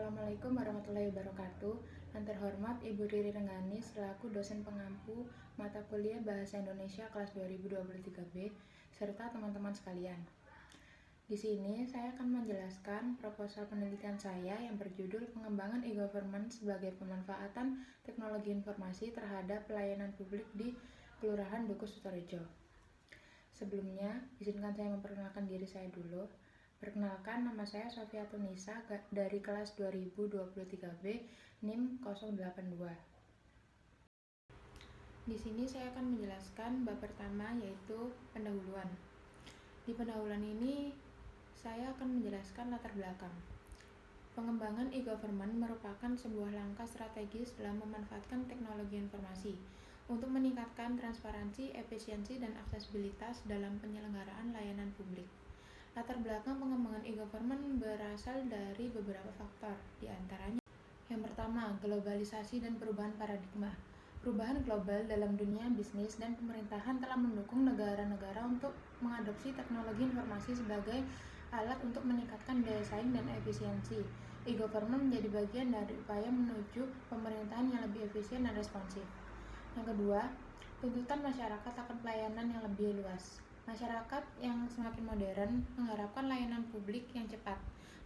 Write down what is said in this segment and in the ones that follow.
Assalamualaikum warahmatullahi wabarakatuh. Yang terhormat Ibu Riri Renggani selaku dosen pengampu mata kuliah Bahasa Indonesia kelas 2023B serta teman-teman sekalian. Di sini saya akan menjelaskan proposal penelitian saya yang berjudul Pengembangan e-government sebagai pemanfaatan teknologi informasi terhadap pelayanan publik di Kelurahan Dukuh Sutorejo. Sebelumnya, izinkan saya memperkenalkan diri saya dulu. Perkenalkan, nama saya Sofia Tunisa dari kelas 2023B NIM 082. Di sini saya akan menjelaskan bab pertama, yaitu pendahuluan. Di pendahuluan ini saya akan menjelaskan latar belakang. Pengembangan e-government merupakan sebuah langkah strategis dalam memanfaatkan teknologi informasi untuk meningkatkan transparansi, efisiensi, dan aksesibilitas dalam penyelenggaraan layanan publik. Latar belakang pengembangan e-government berasal dari beberapa faktor, di antaranya yang pertama, globalisasi dan perubahan paradigma. Perubahan global dalam dunia bisnis dan pemerintahan telah mendukung negara-negara untuk mengadopsi teknologi informasi sebagai alat untuk meningkatkan daya saing dan efisiensi. E-government menjadi bagian dari upaya menuju pemerintahan yang lebih efisien dan responsif. Yang kedua, tuntutan masyarakat akan pelayanan yang lebih luas. Masyarakat yang semakin modern mengharapkan layanan publik yang cepat,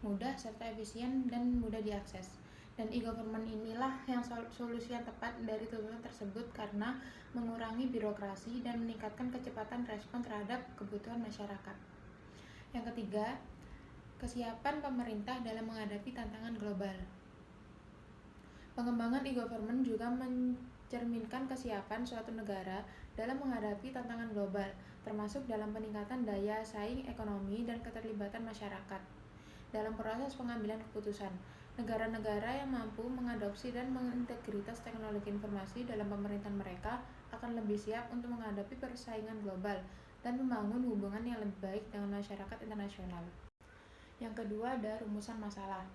mudah, serta efisien dan mudah diakses. Dan e-government inilah yang solusi yang tepat dari tuntutan tersebut karena mengurangi birokrasi dan meningkatkan kecepatan respon terhadap kebutuhan masyarakat. Yang ketiga, kesiapan pemerintah dalam menghadapi tantangan global. Pengembangan e-government juga mencerminkan kesiapan suatu negara dalam menghadapi tantangan global, termasuk dalam peningkatan daya saing ekonomi dan keterlibatan masyarakat. Dalam proses pengambilan keputusan, negara-negara yang mampu mengadopsi dan mengintegritas teknologi informasi dalam pemerintahan mereka akan lebih siap untuk menghadapi persaingan global dan membangun hubungan yang lebih baik dengan masyarakat internasional. Yang kedua ada rumusan masalah.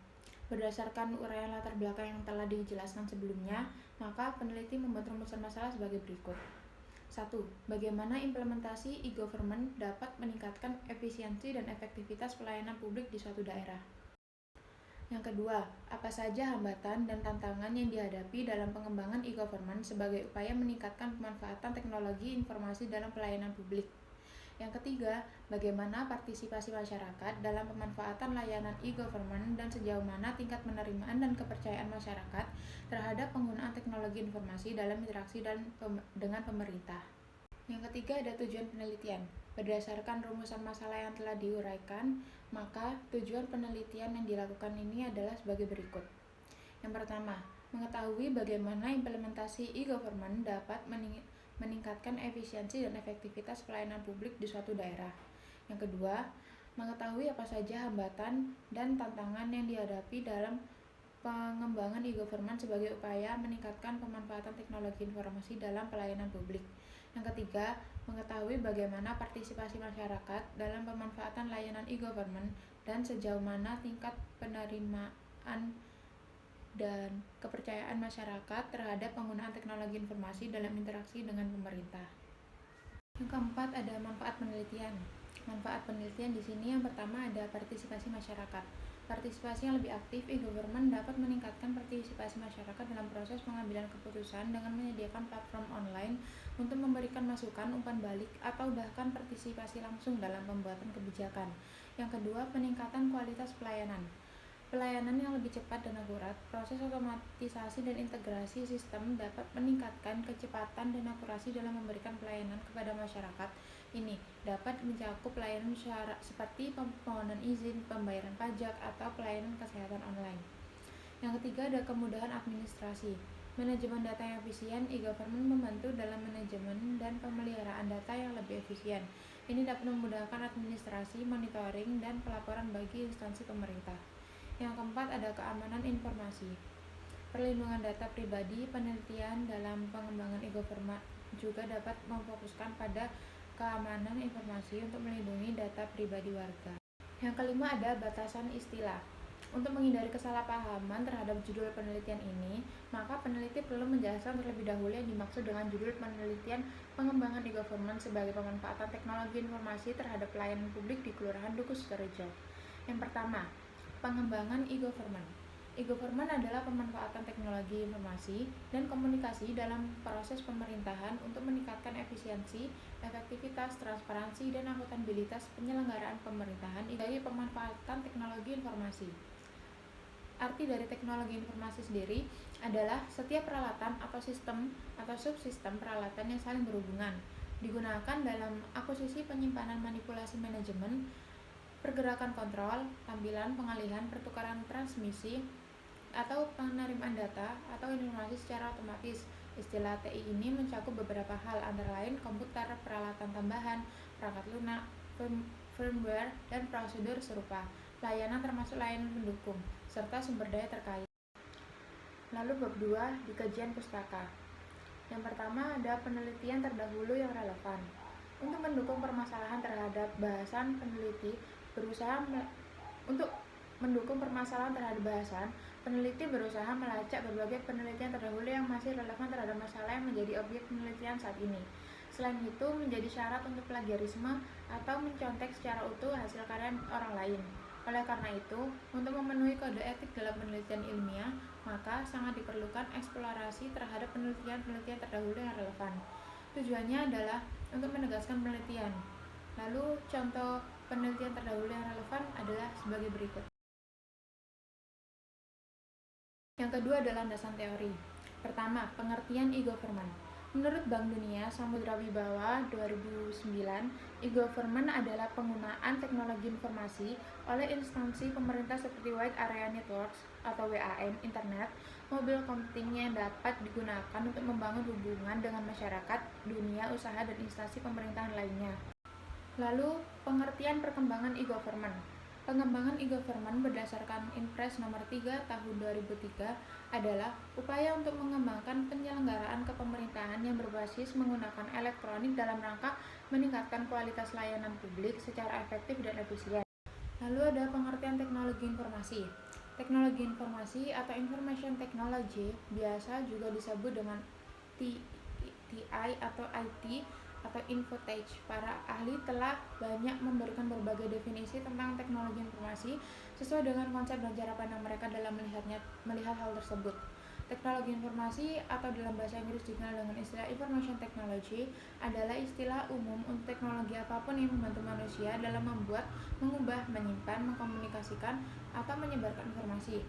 Berdasarkan uraian latar belakang yang telah dijelaskan sebelumnya, maka peneliti membuat rumusan masalah sebagai berikut. 1. Bagaimana implementasi e-government dapat meningkatkan efisiensi dan efektivitas pelayanan publik di suatu daerah? Yang kedua, apa saja hambatan dan tantangan yang dihadapi dalam pengembangan e-government sebagai upaya meningkatkan pemanfaatan teknologi informasi dalam pelayanan publik? Yang ketiga, bagaimana partisipasi masyarakat dalam pemanfaatan layanan e-government dan sejauh mana tingkat penerimaan dan kepercayaan masyarakat terhadap penggunaan teknologi informasi dalam interaksi dengan pemerintah. Yang ketiga ada tujuan penelitian. Berdasarkan rumusan masalah yang telah diuraikan, maka tujuan penelitian yang dilakukan ini adalah sebagai berikut. Yang pertama, mengetahui bagaimana implementasi e-government dapat meningkatkan efisiensi dan efektivitas pelayanan publik di suatu daerah. Yang kedua, mengetahui apa saja hambatan dan tantangan yang dihadapi dalam pengembangan e-government sebagai upaya meningkatkan pemanfaatan teknologi informasi dalam pelayanan publik. Yang ketiga, mengetahui bagaimana partisipasi masyarakat dalam pemanfaatan layanan e-government dan sejauh mana tingkat penerimaan dan kepercayaan masyarakat terhadap penggunaan teknologi informasi dalam interaksi dengan pemerintah. Yang keempat ada manfaat penelitian. Manfaat penelitian di sini yang pertama ada partisipasi masyarakat. Partisipasi yang lebih aktif e-government dapat meningkatkan partisipasi masyarakat dalam proses pengambilan keputusan dengan menyediakan platform online untuk memberikan masukan, umpan balik, atau bahkan partisipasi langsung dalam pembuatan kebijakan. Yang kedua, peningkatan kualitas pelayanan. Pelayanan yang lebih cepat dan akurat, proses otomatisasi dan integrasi sistem dapat meningkatkan kecepatan dan akurasi dalam memberikan pelayanan kepada masyarakat. Ini dapat mencakup pelayanan seperti permohonan izin, pembayaran pajak, atau pelayanan kesehatan online. Yang ketiga ada kemudahan administrasi. Manajemen data yang efisien, e-government membantu dalam manajemen dan pemeliharaan data yang lebih efisien. Ini dapat memudahkan administrasi, monitoring, dan pelaporan bagi instansi pemerintah. Yang keempat ada keamanan informasi. Perlindungan data pribadi, penelitian dalam pengembangan e-government juga dapat memfokuskan pada keamanan informasi untuk melindungi data pribadi warga. Yang kelima ada batasan istilah. Untuk menghindari kesalahpahaman terhadap judul penelitian ini, maka peneliti perlu menjelaskan terlebih dahulu yang dimaksud dengan judul penelitian pengembangan e-government sebagai pemanfaatan teknologi informasi terhadap pelayanan publik di Kelurahan Dukuh Sutorejo. Yang pertama, pengembangan e-government. E-government adalah pemanfaatan teknologi informasi dan komunikasi dalam proses pemerintahan untuk meningkatkan efisiensi, efektivitas, transparansi, dan akuntabilitas penyelenggaraan pemerintahan dari pemanfaatan teknologi informasi. Arti dari teknologi informasi sendiri adalah setiap peralatan atau sistem atau subsistem peralatan yang saling berhubungan, digunakan dalam akuisisi, penyimpanan, manipulasi, manajemen, pergerakan, kontrol, tampilan, pengalihan, pertukaran, transmisi, atau penerimaan data atau informasi secara otomatis. Istilah TI ini mencakup beberapa hal, antara lain komputer, peralatan tambahan, perangkat lunak, firmware, dan prosedur serupa, layanan termasuk layanan pendukung, serta sumber daya terkait. Lalu bab 2 di kajian pustaka. Yang pertama ada penelitian terdahulu yang relevan. Untuk mendukung permasalahan terhadap bahasan, peneliti berusaha melacak berbagai penelitian terdahulu yang masih relevan terhadap masalah yang menjadi objek penelitian saat ini. Selain itu, menjadi syarat untuk plagiarisme atau mencontek secara utuh hasil karya orang lain. Oleh karena itu, untuk memenuhi kode etik dalam penelitian ilmiah, maka sangat diperlukan eksplorasi terhadap penelitian-penelitian terdahulu yang relevan. Tujuannya adalah untuk menegaskan penelitian. Lalu, contoh penelitian terdahulu yang relevan adalah sebagai berikut. Yang kedua adalah landasan teori. Pertama, pengertian e-government. Menurut Bank Dunia Samudra Wibawa 2009, e-government adalah penggunaan teknologi informasi oleh instansi pemerintah seperti Wide Area Networks atau WAN, internet, mobile computing yang dapat digunakan untuk membangun hubungan dengan masyarakat, dunia usaha, dan instansi pemerintahan lainnya. Lalu, pengertian perkembangan e-government. Pengembangan e-government berdasarkan Inpres nomor 3 tahun 2003 adalah upaya untuk mengembangkan penyelenggaraan kepemerintahan yang berbasis menggunakan elektronik dalam rangka meningkatkan kualitas layanan publik secara efektif dan efisien. Lalu ada pengertian teknologi informasi. Teknologi informasi atau information technology biasa juga disebut dengan TI atau IT atau infotech. Para ahli telah banyak memberikan berbagai definisi tentang teknologi informasi sesuai dengan konsep dan cara pandang mereka dalam melihat hal tersebut. Teknologi informasi atau dalam bahasa Inggris dikenal dengan istilah information technology adalah istilah umum untuk teknologi apapun yang membantu manusia dalam membuat, mengubah, menyimpan, mengkomunikasikan, atau menyebarkan informasi.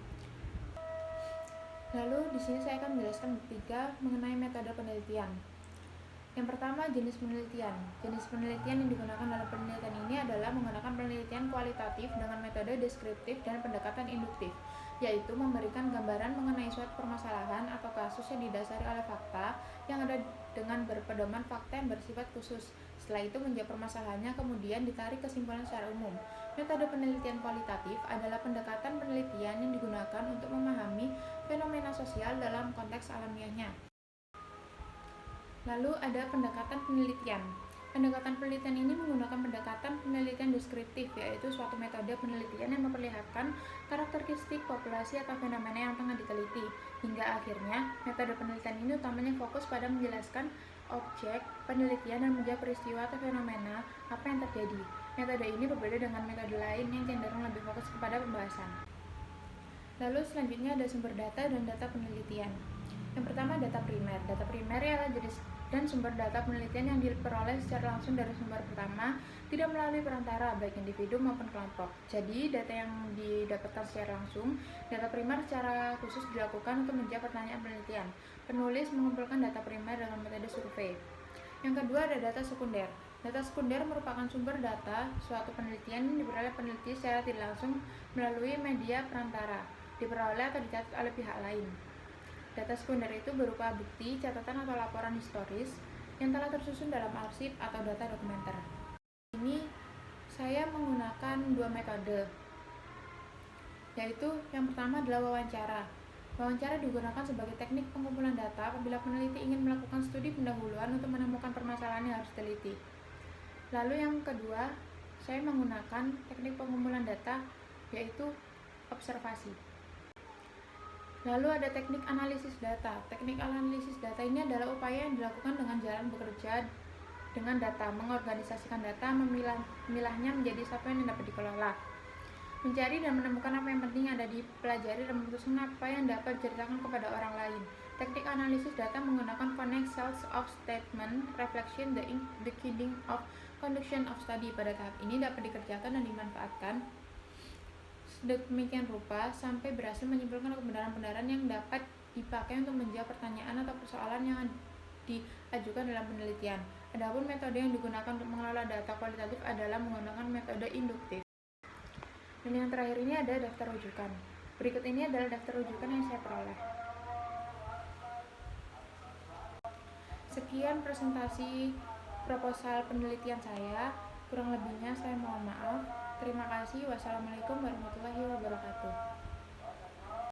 Lalu di sini saya akan menjelaskan ketiga mengenai metode penelitian. Yang pertama, jenis penelitian. Jenis penelitian yang digunakan dalam penelitian ini adalah menggunakan penelitian kualitatif dengan metode deskriptif dan pendekatan induktif, yaitu memberikan gambaran mengenai suatu permasalahan atau kasus yang didasari oleh fakta yang ada dengan berpedoman fakta yang bersifat khusus. Setelah itu menjawab permasalahannya, kemudian ditarik kesimpulan secara umum. Metode penelitian kualitatif adalah pendekatan penelitian yang digunakan untuk memahami fenomena sosial dalam konteks alamiahnya. Lalu ada pendekatan penelitian. Pendekatan penelitian ini menggunakan pendekatan penelitian deskriptif, yaitu suatu metode penelitian yang memperlihatkan karakteristik populasi atau fenomena yang tengah diteliti. Hingga akhirnya, metode penelitian ini utamanya fokus pada menjelaskan objek penelitian dan menjawab peristiwa atau fenomena apa yang terjadi. Metode ini berbeda dengan metode lain yang cenderung lebih fokus kepada pembahasan. Lalu selanjutnya ada sumber data dan data penelitian. Yang pertama, data primer. Data primer adalah jenis dan sumber data penelitian yang diperoleh secara langsung dari sumber pertama, tidak melalui perantara, baik individu maupun kelompok. Jadi, data yang didapatkan secara langsung, data primer secara khusus dilakukan untuk menjawab pertanyaan penelitian. Penulis mengumpulkan data primer dengan metode survei. Yang kedua, ada data sekunder. Data sekunder merupakan sumber data suatu penelitian yang diperoleh peneliti secara tidak langsung melalui media perantara, diperoleh atau dicatat oleh pihak lain. Data sekunder itu berupa bukti, catatan, atau laporan historis yang telah tersusun dalam arsip atau data dokumenter. Ini saya menggunakan dua metode, yaitu yang pertama adalah wawancara. Wawancara digunakan sebagai teknik pengumpulan data apabila peneliti ingin melakukan studi pendahuluan untuk menemukan permasalahan yang harus diteliti. Lalu yang kedua, saya menggunakan teknik pengumpulan data, yaitu observasi. Lalu ada teknik analisis data. Teknik analisis data ini adalah upaya yang dilakukan dengan jalan bekerja dengan data, mengorganisasikan data, memilahnya menjadi satu yang dapat dikelola. Mencari dan menemukan apa yang penting ada dipelajari dan memutuskan apa yang dapat diceritakan kepada orang lain. Teknik analisis data menggunakan connect cells of statement, reflection, the keying of conduction of study. Pada tahap ini dapat dikerjakan dan dimanfaatkan sedemikian rupa sampai berhasil menyimpulkan kebenaran-kebenaran yang dapat dipakai untuk menjawab pertanyaan atau persoalan yang diajukan dalam penelitian. Adapun metode yang digunakan untuk mengelola data kualitatif adalah menggunakan metode induktif. Dan yang terakhir ini ada daftar rujukan. Berikut ini adalah daftar rujukan yang saya peroleh. Sekian presentasi proposal penelitian saya. Kurang lebihnya saya mohon maaf. Terima kasih. Wassalamualaikum warahmatullahi wabarakatuh.